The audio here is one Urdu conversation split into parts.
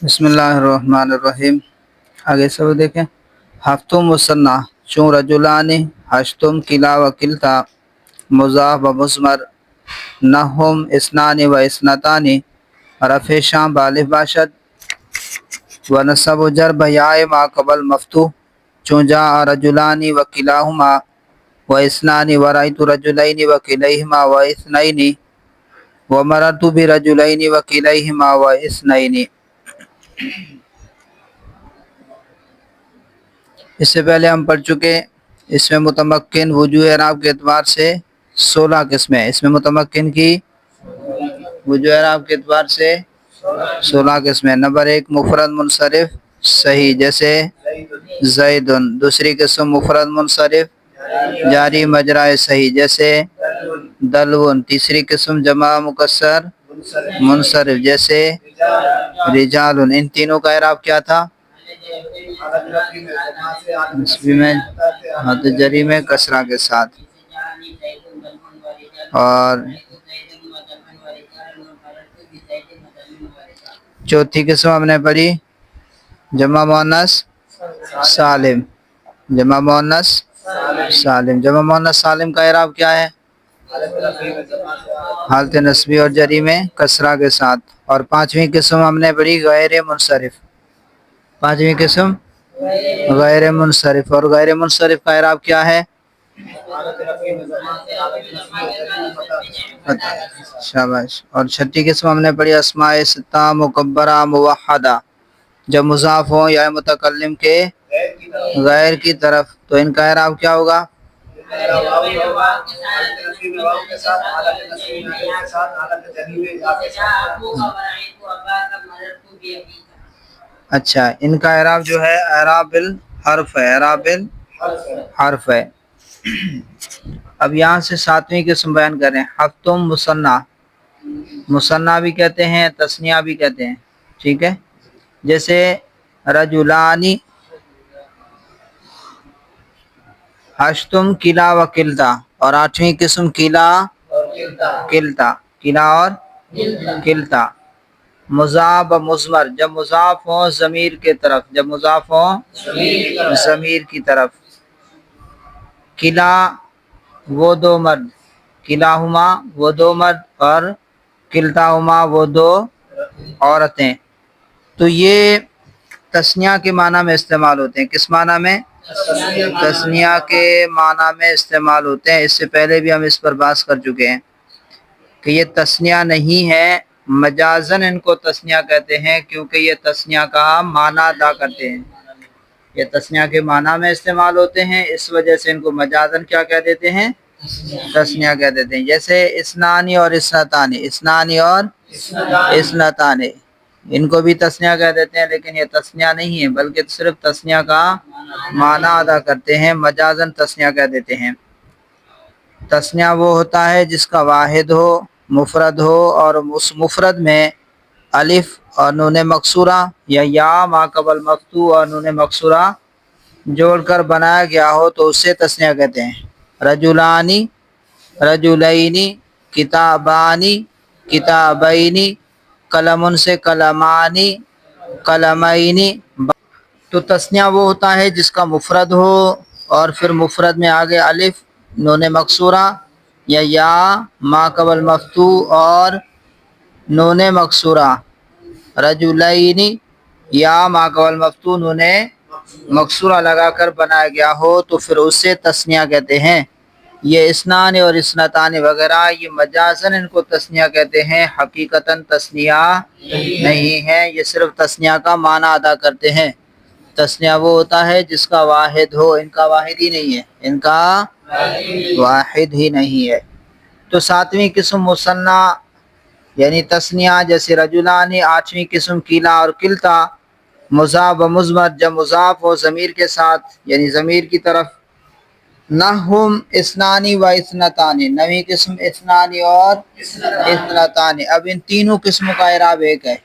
بسم اللہ الرحمن الرحیم۔ آگے سب دیکھیں۔ ہفتم مصنع چون رجلان ہشتم کلا و کلتا مضاف و مضمر نہم اسنان و اسنتان رفع شام بالغ باشد و نصب و جر بیائے ما قبل مفتوح چون جاء رجلان و کلاہما و اسنان و رأیت رجلین و کلیہما و اثنین و مررت برجلین و کلیہما و اثنین۔ اس سے پہلے ہم پڑھ چکے اس میں متمکن وجوہ اعراب کے اعتبار سے 16 قسمیں۔ اس میں متمکن کی وجوہ اعراب کے اعتبار سے 16 قسمیں۔ نمبر 1 مفرد منصرف صحیح جیسے زیدن۔ دوسری قسم مفرد منصرف جاری مجرائے صحیح جیسے دلون۔ تیسری قسم جمع مکسر منصرف جیسے رجالن۔ ان تینوں کا اعراب کیا تھا؟ نسبی میں جری میں کسرہ کے ساتھ، اور چوتھی قسم ہم نے پڑھی جمع مؤنث سالم۔ جمع مؤنث سالم، جمع مؤنث سالم کا اعراب کیا ہے؟ حالت نسبی اور جری میں کسرہ کے ساتھ۔ اور پانچویں قسم ہم نے پڑھی غیر منصرف۔ پانچویں قسم غیر منصرف، اور غیر منصرف کا اعراب کیا ہے؟ شاباش۔ اور چھٹی قسم ہم نے پڑھی اسماء ستہ مکبرہ موحدہ، جب مضاف ہوں یا متکلم کے غیر کی طرف، تو ان کا اعراب کیا ہوگا؟ اچھا، ان کا اعراب جو ہے اعراب الحرف ہے، اعراب الحرف ہے۔ اب یہاں سے ساتویں قسم بیان کریں، ہفتم مثنیٰ۔ مثنیٰ بھی کہتے ہیں، تثنیہ بھی کہتے ہیں، ٹھیک ہے؟ جیسے رجلانی، ہشتم کلا و کلتا، اور آٹھویں قسم کلا کلتا، کلا اور کلتا۔ مضاف و مضمر، جب مضاف ہوں ضمیر کے طرف، جب مضاف ہوں ضمیر کی طرف۔ کلا وہ دو مرد، کلاہما وہ دو مرد، اور کلتاہما وہ دو عورتیں۔ تو یہ تثنیہ کے معنی میں استعمال ہوتے ہیں۔ کس معنی میں؟ تثنیہ کے معنی میں استعمال ہوتے ہیں۔ اس سے پہلے بھی ہم اس پر بحث کر چکے ہیں کہ یہ تثنیہ نہیں ہے، مجازن ان کو تثنیہ کہتے ہیں، کیونکہ یہ تثنیہ کا معنی ادا کرتے ہیں۔ یہ تثنیہ کے معنی میں استعمال ہوتے ہیں، اس وجہ سے ان کو مجازن کیا کہہ دیتے ہیں؟ تثنیہ کہہ دیتے ہیں۔ جیسے اسنانی اور اسنتانی، اسنانی اور اسنتانی، ان کو بھی تثنیہ کہہ دیتے ہیں، لیکن یہ تثنیہ نہیں ہے، بلکہ صرف تثنیہ کا معنی ادا کرتے ہیں، مجازن تثنیہ کہہ دیتے ہیں۔ تثنیہ وہ ہوتا ہے جس کا واحد ہو، مفرد ہو، اور اس مفرد میں الف اور نون مکسورہ یا ما قبل مفتوح اور نون مکسورہ جوڑ کر بنایا گیا ہو تو اسے تثنیہ کہتے ہیں۔ رجلانی، رجلینی، کتابانی، کتابینی، قلم سے قلمانی، قلمینی۔ تو تثنیہ وہ ہوتا ہے جس کا مفرد ہو اور پھر مفرد میں آگے الف نون مکسورہ یا ما قبل مفتوح اور نون مکسورہ، رجلینی یا ما قبل مفتوح نون مکسورہ لگا کر بنایا گیا ہو تو پھر اسے تثنیہ کہتے ہیں۔ یہ اسنان اور اسنتان وغیرہ یہ مجازن ان کو تثنیہ کہتے ہیں، حقیقتاً تثنیہ نہیں ہے، یہ صرف تثنیہ کا معنی ادا کرتے ہیں۔ تثنیہ وہ ہوتا ہے جس کا واحد ہو، ان کا واحد ہی نہیں ہے، ان کا واحد ہی نہیں ہے۔ تو ساتویں قسم مثنیٰ یعنی تثنیہ جیسے رجلانی، آٹھویں قسم کیلا اور کلتا، مضاف و مضمر جب مضاف ہو ضمیر کے ساتھ یعنی ضمیر کی طرف۔ نہم اسنانی و اثنتانی، نویں قسم اسنانی اور اثنتانی۔ اب ان تینوں قسموں کا اعراب ایک ہے،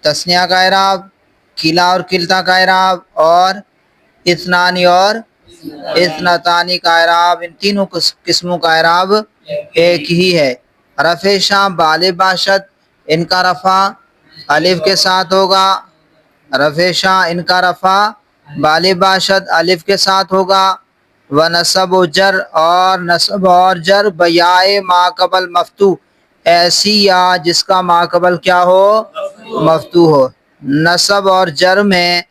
تثنیہ کا اعراب، کلا اور کلتا کا اعراب، اور اثنانی اور اثنتانی کا اعراب۔ ان تینوں قسموں کا اعراب ایک ہی ہے۔ رفع شام بالغ باشد، ان کا رفع الف کے ساتھ ہوگا، رفع شاں ان کا رفع بالِ باشد الف کے ساتھ ہوگا، و نصب و جر اور نصب اور جر بیائے ما قبل مفتوح ایسی یا جس کا ما قبل کیا ہو، مفتوح ہو۔ نصب اور جر میں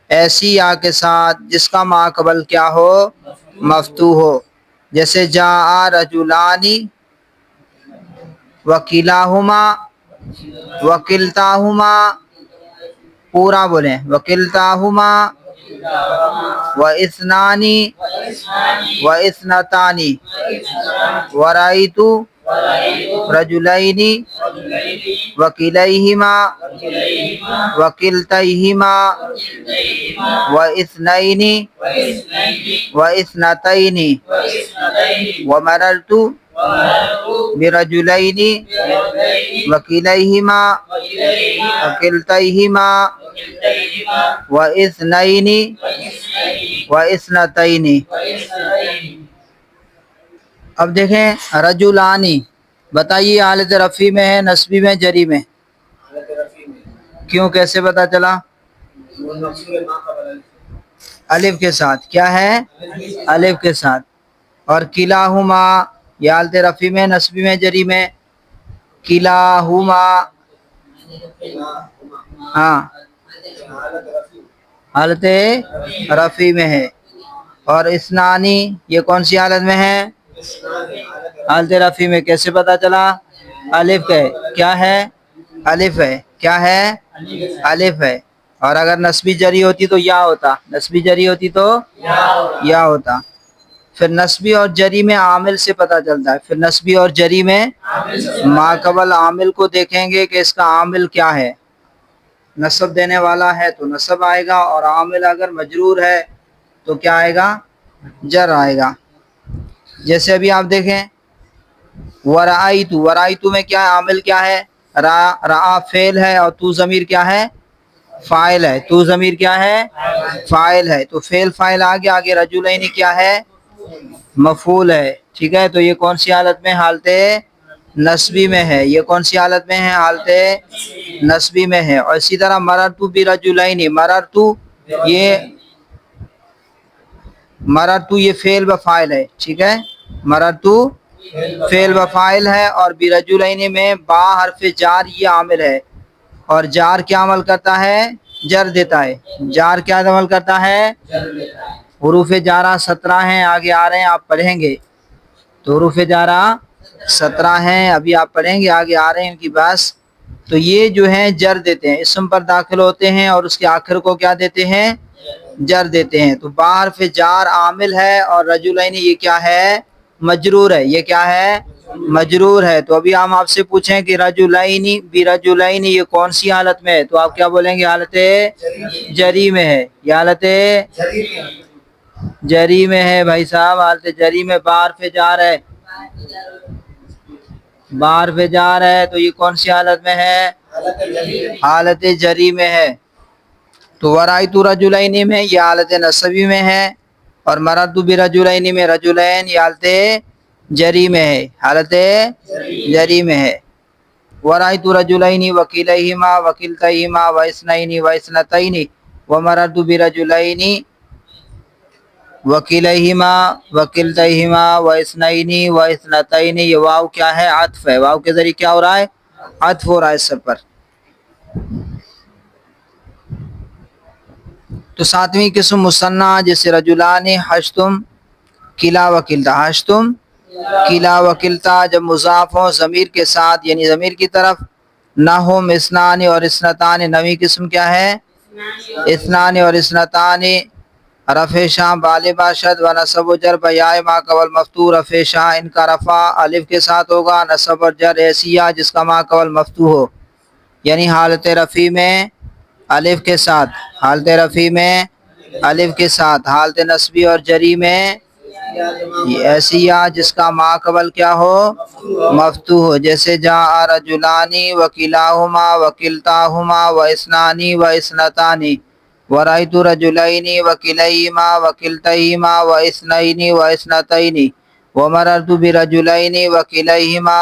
ایسی یا کے ساتھ جس کا ما قبل کیا ہو، مفتوح ہو، جیسے جاء رجلانی وکلاہما وکلتاہما، پورا بولیں وکلتاہما و اثنانی و اثنتانی ورأیت رجلین وکلیہما وکلتیہما و اثنین و اثنتین ومررت برجلین وکلیہما وکلتیہما و اثنین و اثنتین۔ اب دیکھیں رجلانی، بتائیے حالت رفع میں ہے، نصبی میں، جری میں؟ کیوں، کیسے پتا چلا؟ الف کے ساتھ، کیا ہے؟ الف کے ساتھ۔ اور کلاہما، یہ حالت رفع میں، نصبی میں، جری میں؟ کلاہما، ہاں حالت رفع میں ہے۔ اور اثنانی، یہ کون سی حالت میں ہے؟ حالت رفع میں۔ کیسے پتا چلا؟ الف ہے، کیا ہے؟ الف ہے، کیا ہے؟ الف ہے۔ اور اگر نصبی جری ہوتی تو یا ہوتا، نصبی جری ہوتی تو یا ہوتا۔ پھر نصبی اور جری میں عامل سے پتہ چلتا ہے، پھر نصبی اور جری میں ما قبل عامل کو دیکھیں گے کہ اس کا عامل کیا ہے۔ نصب دینے والا ہے تو نصب آئے گا، اور عامل اگر مجرور ہے تو کیا آئے گا؟ جر آئے گا۔ جیسے ابھی آپ دیکھیں ورأیت، ورأیت میں کیا ہے؟ عامل کیا ہے؟ رآ فعل ہے، اور تو ضمیر کیا ہے؟ فاعل ہے۔ تو ضمیر کیا ہے؟ فاعل ہے۔ تو فعل فاعل آگے رجلین کیا ہے؟ مفعول ہے، ٹھیک ہے۔ تو یہ کون سی حالت میں؟ حالت نصبی میں ہے۔ یہ کون سی حالت میں ہے؟ حالت نصبی میں ہے۔ اور اسی طرح مررت برجلین، مررت یہ فعل و فاعل ہے، ٹھیک ہے۔ مررت فعل و فاعل ہے، اور برجلین میں با حرف جار یہ عامل ہے، اور جار کیا عمل کرتا ہے؟ جر دیتا ہے۔ جار کیا عمل کرتا ہے؟ حروف جارہ 17 ہیں، آگے آ رہے ہیں، آپ پڑھیں گے۔ تو حروف جارہ 17 ہیں، ابھی آپ پڑھیں گے، آگے آ رہے ہیں ان کی بس۔ تو یہ جو ہیں جر دیتے ہیں، اسم پر داخل ہوتے ہیں اور اس کے آخر کو کیا دیتے ہیں؟ جر دیتے ہیں۔ تو با حرف جار عامل ہے، اور رجلین یہ کیا ہے؟ مجرور ہے۔ یہ کیا ہے؟ مجرور ہے۔ تو ابھی ہم آپ سے پوچھیں کہ رجلین برجلین یہ کون سی حالت میں ہے، تو آپ کیا بولیں گے؟ حالت جری میں ہے۔ یہ حالت جری میں ہے بھائی صاحب، حالت جری میں با حرف جار ہے، با حرف جار ہے، تو یہ کون سی حالت میں ہے؟ حالت جری میں ہے۔ تو ورأیت رجلین میں یہ حالت نصبی میں ہے، اور مررت برجلین میں رجلین یہ حالت جری میں ہے، حالت جری میں ہے۔ ورأیت رجلین وکلیہما وکلتیہما و اثنین و اثنتین ومررت برجلین وکلیہما وکلتیہما و اثنین و اثنتین، یہ واو کیا ہے؟ عطف ہے۔ واو کے ذریعے کیا ہو رہا ہے؟ عطف ہو رہا ہے سب پر۔ تو ساتویں قسم مثنیٰ، جیسے رجلان حشتم کلا وکلتا، حشتم کلا وکلتا، جب مضاف ہو ضمیر کے ساتھ، یعنی ضمیر کی طرف، نہم اثنان اور اثنتان، نویں قسم کیا ہے؟ اثنان اور اثنتان، رفع شاں بالِ باشد و نصب و جر بیائے ما قبل مفتوح، رفع شاں ان کا رفع الف کے ساتھ ہوگا، نصب اور جر ایسیہ جس کا ما قبل مفتوح ہو، یعنی حالت رفع میں الف کے ساتھ، حالت رفع میں الف کے ساتھ، حالت نصبی اور جری میں ایسیہ جس کا ما قبل کیا ہو؟ مفتوح ہو، جیسے جاء رجلان وکلاہما وکلتاہما و اثنان و اثنتان ورأیت رجلین وکلیہما وکلتیہما و اثنین و اثنتین ومررت برجلین وکلیہما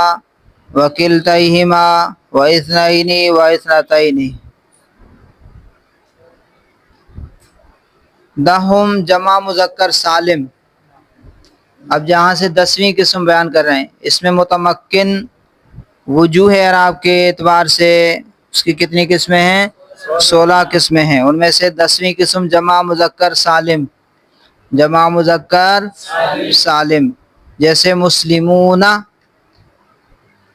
وکلتیہما و اثنین و اثنتین. دہم جمع مذکر سالم. اب جہاں سے 10ویں قسم بیان کر رہے ہیں، اس میں متمکن وجوہ اعراب کے اعتبار سے اس کی کتنی قسمیں ہیں؟ 16 قسمیں ہیں. ان میں سے 10ویں قسم جمع مذکر سالم. جمع مذکر سالم جیسے مسلمون،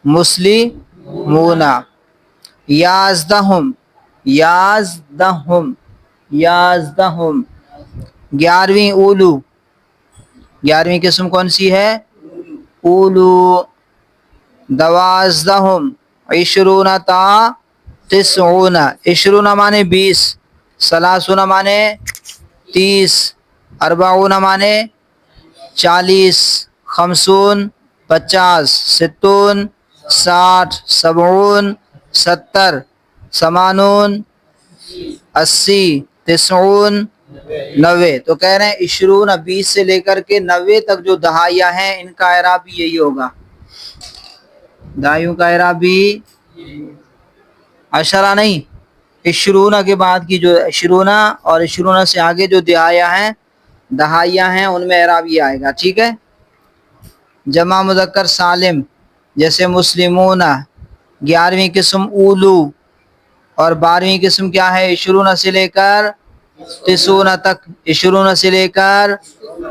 مسلمون. یازدہم، یازدہم، یازدہم. 11ویں اولو. 11ویں قسم کون سی ہے؟ اولو. دوازدہم عشرون تا تسعون. عشرون مانے 20، ثلاثون مانے 30، اربعون مانے 40، خمسون 50، ستون 60، سبعون 70، ثمانون 80، تسعون 90. تو کہہ رہے ہیں عشرون 20 سے لے کر کے 90 تک جو دہائیاں ہیں ان کا اعراب بھی یہی ہوگا. دہائیوں کا اعراب بھی عشرہ نہیں، عشرونہ کے بعد کی جو عشرونہ اور عشرونہ سے آگے جو دہائیاں ہیں ان میں اعراب یہ آئے گا. ٹھیک ہے. جمع مذکر سالم جیسے مسلمون. 11ویں قسم اولو اور 12ویں قسم کیا ہے؟ عشرونہ سے لے کر تسعون تک. عشرونہ سے لے کر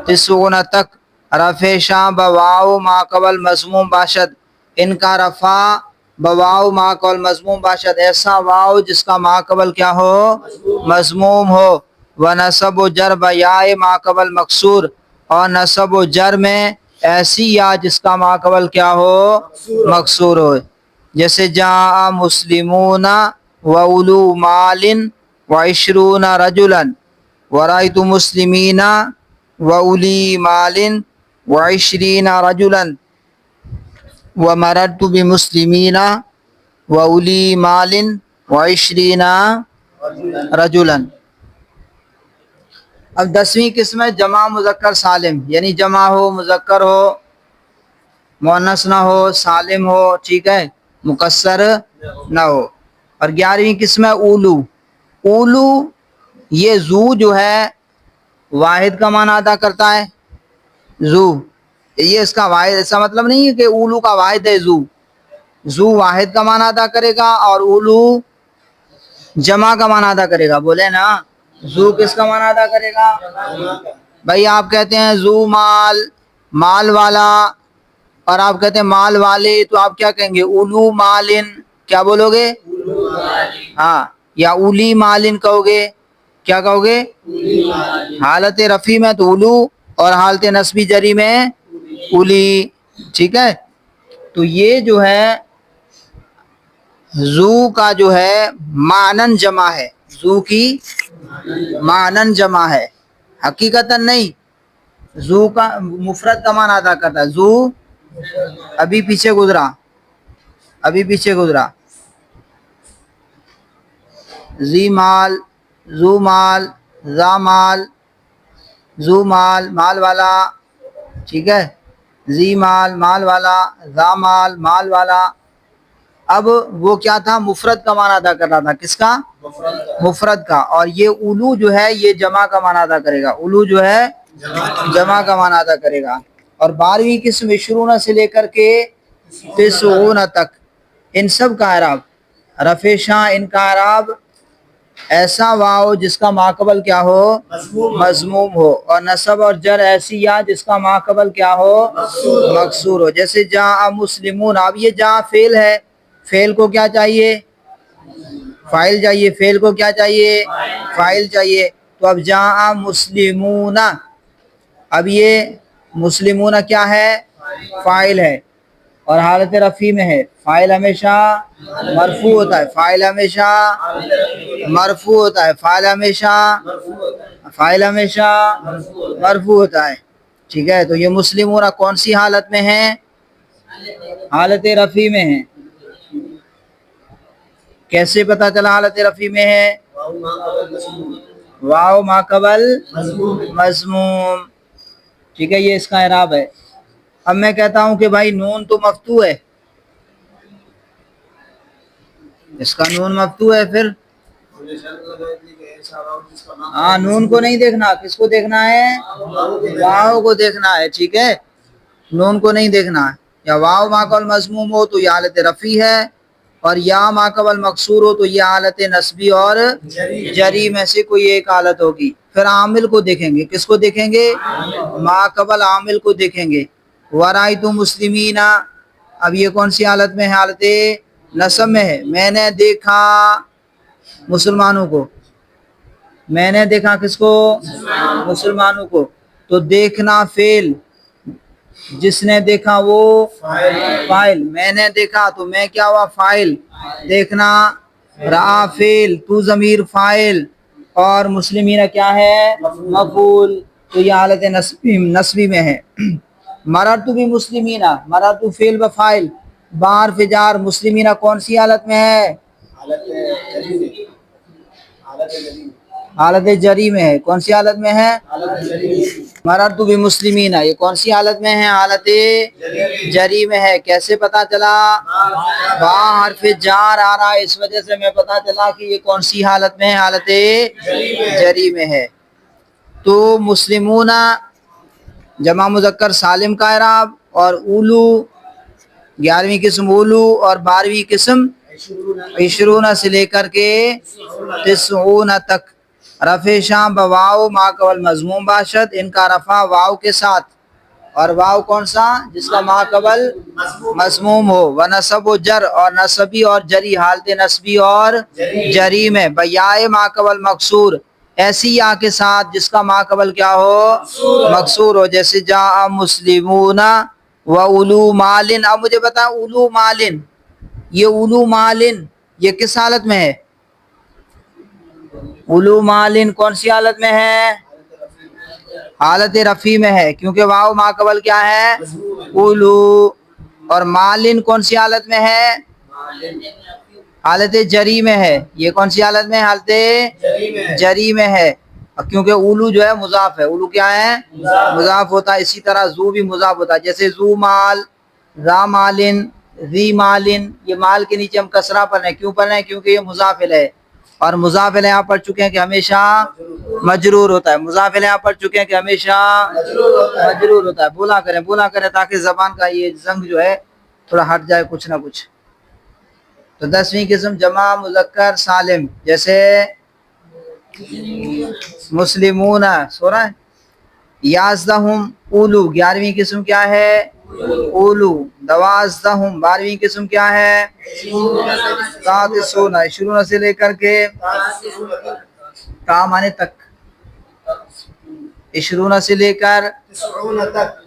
تسعون تک. رفع شاں بواو ما قبل مضموم باشد. ان کا رفع بواو ما قبل مضموم باشد، ایسا واو جس کا ما قبل کیا ہو؟ مضموم ہو. ونصب و جر بیائے ما قبل مکسور. اور نصب و جر میں ایسی یا جس کا ما قبل کیا ہو؟ مکسور ہو. جیسے جاء مسلمون و اولو مال و عشرون رجلا. ورأیت مسلمین و اولی مال و عشرین رجلا. ومررت بمسلمین و اولی مال و عشرین رجلا. اب 10ویں قسم ہے جمع مذکر سالم، یعنی جمع ہو، مذکر ہو، مؤنث نہ ہو، سالم ہو. ٹھیک ہے، مکسر نہ ہو. اور 11ویں قسم ہے اولو. اولو یہ زو جو ہے واحد کا معنی ادا کرتا ہے. زو یہ اس کا واحد، ایسا مطلب نہیں ہے کہ اولو کا واحد ہے زو. زو واحد کا معنی ادا کرے گا اور اولو جمع کا معنی ادا کرے گا. بولے نا، زو کس کا معنی ادا کرے گا؟ بھائی آپ کہتے ہیں زو مال، مال والا، اور آپ کہتے ہیں مال والے، تو آپ کیا کہیں گے؟ اولو مالن. کیا بولو گے؟ ہاں. یا اولی مالن کہو گے. کیا کہو گے؟ حالت رفع میں تو اولو اور حالت نصبی جری میں اولی. ٹھیک ہے. تو یہ جو ہے زو کا جو ہے معنن جمع ہے. زو کی معنن جمع ہے، حقیقتاً نہیں. زو کا مفرد کا معنی ادا کرتا ہے. زو ابھی پیچھے گزرا، ابھی پیچھے گزرا. زی مال، زو مال، زا مال، زو مال مال والا. ٹھیک ہے. زی مال مال والا، زا مال مال والا. اب وہ کیا تھا؟ مفرد کا معنی ادا کر رہا تھا. کس کا؟ مفرد کا. اور یہ اولو جو ہے یہ جمع کا معنی ادا کرے گا. اولو جو ہے جمع کا معنی ادا کرے گا. اور 12ویں قسم عشرون سے لے کر کے تسعون تک، ان سب کا اعراب رفع شاں. ان کا اعراب ایسا واو جس کا ماقبل کیا ہو؟ مضموم ہو. اور نصب اور جر ایسی یا جس کا ماقبل کیا ہو؟ مکسور ہو. جیسے جاء مسلمون. اب یہ جاء فعل ہے، فعل کو کیا چاہیے؟ فاعل چاہیے. فعل کو کیا چاہیے؟ فاعل چاہیے. تو اب جاء مسلمون، اب یہ مسلمون کیا ہے؟ فاعل ہے اور حالت رفع میں ہے. فاعل ہمیشہ مرفوع ہوتا ہے. فاعل ہمیشہ مرفوع ہوتا ہے. فاعل ہمیشہ مرفوع ہوتا ہے. ٹھیک ہے. تو یہ مسلمون کون سی حالت میں ہے؟ حالت رفع میں ہے. کیسے پتا چلا حالت رفع میں ہے؟ واو ما قبل مضموم. ٹھیک ہے. یہ اس کا اعراب ہے. اب میں کہتا ہوں کہ بھائی نون تو مفتوح ہے، اس کا نون مفتوح ہے پھر ہاں نون کو نہیں دیکھنا، کس کو دیکھنا ہے؟ واو کو دیکھنا ہے، ٹھیک ہے، نون کو نہیں دیکھنا ہے۔ یا واو ما قبل مضموم ہو تو یہ حالت رفی ہے، اور یا ما قبل مکسور ہو تو یہ حالت نصبی اور جری میں سے کوئی ایک حالت ہوگی۔ پھر عامل کو دیکھیں گے، کس کو دیکھیں گے؟ ما قبل عامل کو دیکھیں گے۔ ورائیت مسلمین، اب یہ کون سی حالت میں ہے؟ حالت نصب میں ہے۔ میں نے دیکھا مسلمانوں کو، میں نے دیکھا کس کو؟ مسلمانوں کو۔ تو دیکھنا فعل، جس نے دیکھا وہ فاعل، میں نے دیکھا تو میں کیا ہوا؟ فاعل، دیکھنا رعا فعل، تو ضمیر فاعل، اور مسلمین کیا ہے؟ مفعول۔ تو یہ حالت نصبی میں ہے۔ مررت بمسلمین، مررت فعل و فاعل، بار فجار، مسلمین کون سی حالت میں ہے؟ حالت جری میں ہے۔ کون سی حالت میں ہے؟ مررت بمسلمین، یہ کون سی حالت میں ہے؟ حالت جری میں ہے۔ کیسے پتا چلا؟ با حرف جار آ رہا ہے، اس وجہ سے میں پتا چلا کہ یہ کون سی حالت میں ہے؟ حالت جری میں ہے۔ تو مسلمون جمع مذکر سالم کا اعراب، اور اولو 11ویں قسم اولو، اور 12ویں قسم عشرون سے لے کر کے 90 تک۔ رفع شام بواو ما قبل مضموم باشد، ان کا رفع واو کے ساتھ، اور واو کون سا؟ جس کا ما قبل مضموم ہو۔ ونصب و جر، اور نصبی اور جری، حالت نصبی اور جری میں بیائے ما قبل مکسور، ایسی یا کے ساتھ جس کا ما قبل کیا ہو؟ مکسور ہو، جیسے جاء مسلمون و اولو مالن۔ اب مجھے بتا اولو مالن، یہ اولو مالن یہ کس حالت میں ہے؟ اولو مالن کون سی حالت میں ہے؟ حالت رفیع میں ہے، کیونکہ واو ما قبل کیا ہے؟ اولو۔ اور مالن کون سی حالت میں ہے؟ حالت جری میں ہے۔ یہ کون سی حالت میں؟ حالت جری میں ہے، کیونکہ اولو جو ہے مضاف ہے۔ اولو کیا ہے؟ مضاف ہوتا ہے۔ اسی طرح زو بھی مضاف ہوتا ہے، جیسے زو مال، ذا مالن، ذی مالن۔ یہ مال کے نیچے ہم کسرہ پر ہیں، کیوں پر ہیں؟ کیونکہ یہ مضاف الیہ ہے، اور مضاف الیہ یہاں پڑھ چکے ہیں کہ ہمیشہ مجرور ہوتا ہے۔ مضاف الیہ یہاں پڑھ چکے ہیں کہ ہمیشہ مجرور ہوتا ہے۔ بولا کریں تاکہ زبان کا یہ زنگ جو ہے تھوڑا ہٹ جائے کچھ نہ کچھ۔ تو 10ویں قسم جمع مذکر سالم، جیسے مسلمون، سو رہا ہے۔ یازدہم اولو، 11ویں قسم کیا ہے؟ اولو۔ دوازدہم، 12ویں قسم کیا ہے؟ تاسعون، شروع سے لے کر کے تا مانے تک، عشرون سے لے کر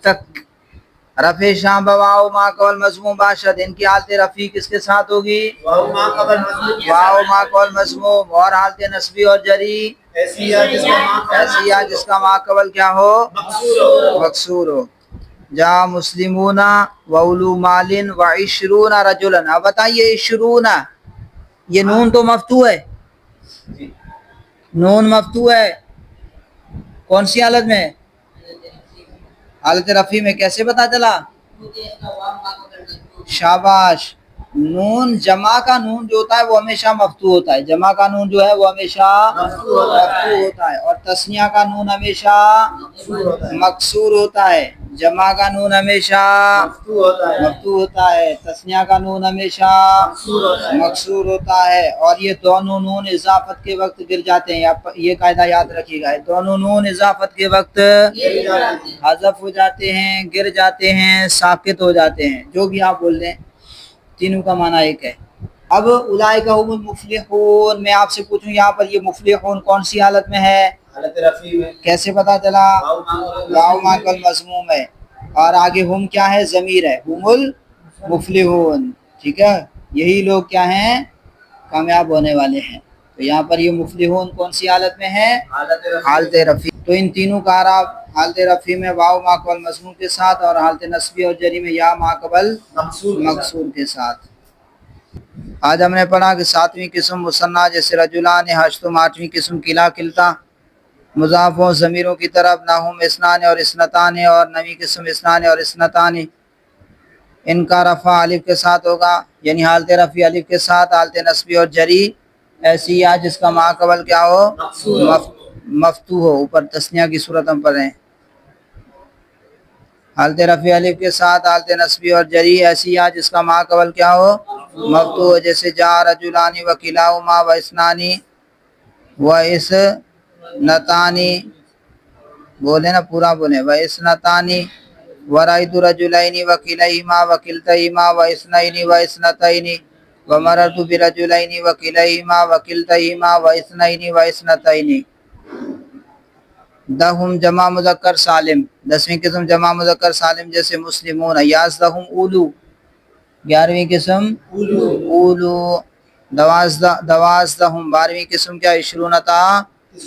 تک۔ رفع شام بواو ما قبل مضموم باشد، ان کی حالت رفیع کس کے ساتھ ہوگی؟ واو ما قبل مضموم، اور حالت نصبی اور جری ایسی یا جس کا ما قبل کیا ہو؟ مکسور ہو۔ جا مسلمون و اولو مالن و عشرون رجلا۔ اب بتائیے عشرون، یہ نون تو مفتوح ہے، نون مفتوح ہے، کون سی حالت میں؟ حالت رفیع میں۔ کیسے پتا چلا؟ شاباش، نون جمع کا نون جو ہوتا ہے وہ ہمیشہ مفتوح ہوتا ہے، جمع کا نون جو ہے وہ ہمیشہ مفتوح ہوتا ہے، اور تثنیہ کا نون ہمیشہ مکسور ہوتا ہے۔ جمع کا نون ہمیشہ مفتوح ہوتا ہے، تثنیہ کا نون ہمیشہ مکسور ہوتا ہے، اور یہ دونوں نون اضافت کے وقت گر جاتے ہیں۔ یہ قاعدہ یاد رکھیے گا، دونوں نون اضافت کے وقت حذف ہو جاتے ہیں، گر جاتے ہیں، ساکت ہو جاتے ہیں، جو بھی آپ بول دیں، تینوں کا معنی ایک ہے۔ اب اولئک هم المفلحون، میں آپ سے پوچھوں یہاں پر یہ مفلحون کون سی حالت میں ہے؟ حالت رفیع میں۔ کیسے پتا چلا؟ واو ما قبل مضموم ہے، اور آگے ہم کیا ہے؟ ضمیر ہے، هم المفلحون، ٹھیک ہے، یہی لوگ کیا ہیں؟ کامیاب ہونے والے ہیں۔ تو یہاں پر یہ مفلحون کون سی حالت میں ہے؟ حالت رفیع۔ تو ان تینوں کا اعراب حالت رفیع میں واو ما قبل مضموم کے ساتھ، اور حالت نصبی اور جری میں یا ما قبل مکسور کے ساتھ۔ آج ہم نے پڑھا کہ 7ویں قسم مثنیٰ، جیسے رجلان، ہشتم، 8ویں قسم کلا کلتا، مضافوں ضمیروں کی طرف، نہم اثنان اور اثنتان، اور 9ویں قسم اثنان اور اثنتان۔ ان کا رفع الف کے ساتھ ہوگا، یعنی حالت رفع الف کے ساتھ، حالت نصبی اور جری ایسی یا جس کا ماقبل کیا ہو، مفتوح ہو۔ اوپر تسنیہ کی صورت ہم پڑھ رہے ہیں۔ حالت رفع الف کے ساتھ حالت نصبی اور جری ایسی یا جس کا ماقبل کیا ہو، مفتوح ہو، جیسے جا رجلان و کلاہما و اسنانی و اسنتانی، بولے نا پورا بولے، و اسنتانی ورأیت رجلین و کلیہما و کلتیہما و اسنین و اسنتین و مررت برجلین و کلیہما و کلتیہما و اسنین و اسنتین۔ دہم جمع مذکر سالم، 10ویں قسم جمع مذکر سالم جیسے مسلمون۔ 11 اولو، 11ویں قسم اولو۔ 12 12ویں قسم کیا، 20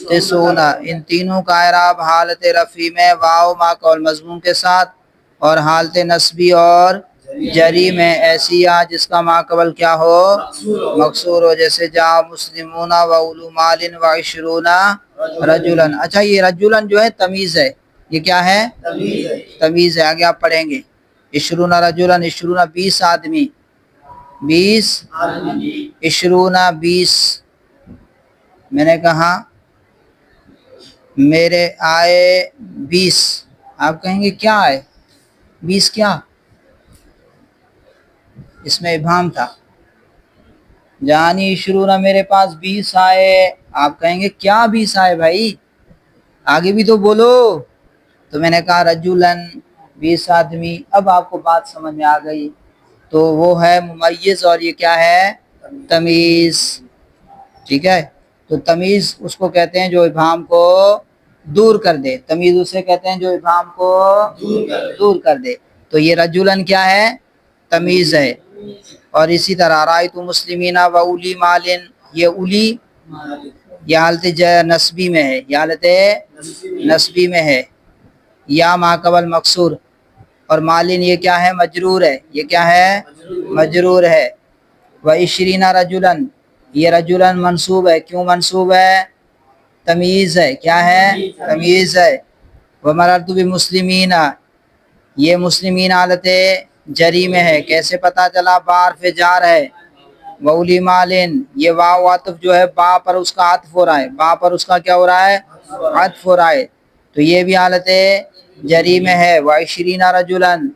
تسعون۔ ان تینوں کا اعراب حالت رفعی میں واو ما قول مضمون کے ساتھ، اور حالت نصبی اور جری میں ایسی یا جس کا ماقبل کیا ہو، مکسور ہو، جیسے جا مسلمون و اولو مال و 20 رجلن۔ اچھا یہ رجلن جو ہے تمیز ہے، یہ کیا ہے، تمیز ہے، آگے آپ پڑھیں گے۔ 20 رجلن، 20 آدمی، 20 20 میں نے کہا میرے آئے 20، آپ کہیں گے کیا آئے 20 کیا، اس میں ابہام تھا۔ جانی 20 میرے پاس 20 آئے، آپ کہیں گے کیا 20 آئے بھائی، آگے بھی تو بولو۔ تو میں نے کہا رجلن 20 آدمی۔ اب آپ کو بات سمجھ میں آ گئی، تو وہ ہے ممیز اور یہ کیا ہے، تمیز، ٹھیک ہے۔ تو تمیز اس کو کہتے ہیں جو ابہام کو دور کر دے، تمیز اسے کہتے ہیں جو ابہام کو دور کر دے۔ تو یہ رجلن کیا ہے، تمیز ہے۔ اور اسی طرح رأیت مسلمین و اولی مالن، یہ اولی یہ حالت نصبی میں ہے، یہ حالت نصبی میں ہے، یا ماقبل مکسور، اور مالن یہ کیا ہے، مجرور ہے، یہ کیا ہے، مجرور ہے۔ و20 رجلن، یہ رجلن منصوب ہے، کیوں منصوب ہے، تمیز ہے، کیا ہے، تمیز ہے۔ ومررت بمسلمین، یہ مسلمین حالت جری میں ہے، کیسے پتا چلا، بار پہ جار ہے۔ وولی مالن، یہ واو عطف جو ہے با پر اس کا عطف ہو رہا ہے، با پر اس کا کیا ہو رہا ہے، عطف ہو رہا ہے، تو یہ بھی حالت جری میں ہے۔ و20 رجلن،